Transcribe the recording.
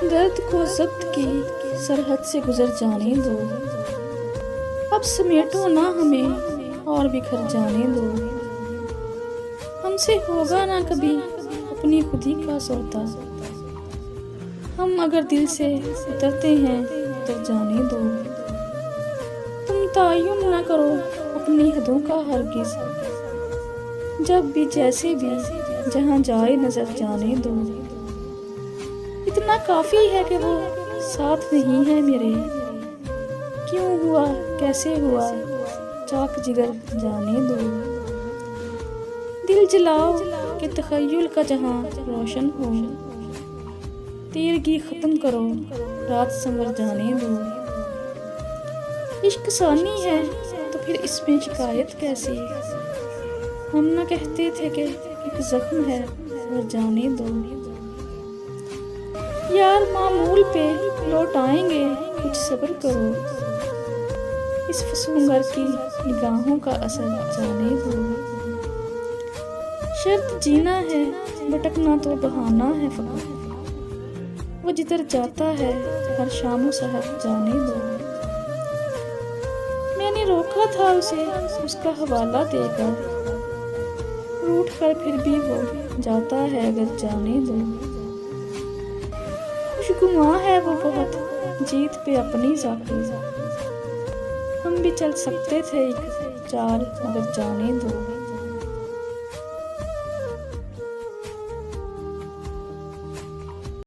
दर्द को जब्त की सरहद से गुजर जाने दो। अब समेटो ना हमें और बिखर जाने दो। हमसे होगा ना कभी अपनी खुदी का सौदा। हम अगर दिल से उतरते हैं तो जाने दो। तुम तायुन ना करो अपनी हदों का हरगिज़। जब भी जैसे भी जहाँ जाए नजर जाने दो। इतना काफी है कि वो साथ नहीं है मेरे। क्यों हुआ कैसे हुआ चाक जिगर जाने दो। दिल जलाओ कि तखय्युल का जहां रोशन हो। तीरगी खत्म करो रात संवर जाने दो। इश्क सानी है तो फिर इसमें शिकायत कैसी। हम न कहते थे कि एक जख्म है और जाने दो। यार मामूल पे लौट आएंगे कुछ सब्र करो। इस फसूंगर की निगाहों का असर जाने दो। शर्त जीना है भटकना तो बहाना है फकत। वो जिधर जाता है हर शाम सहर जाने दो। मैंने रोका था उसे उसका हवाला देकर। रूठ कर फिर भी वो जाता है अगर जाने दो। खुशगुमा है वो बहुत जीत पे अपनी जाती। हम भी चल सकते थे एक चाल मगर जाने दो।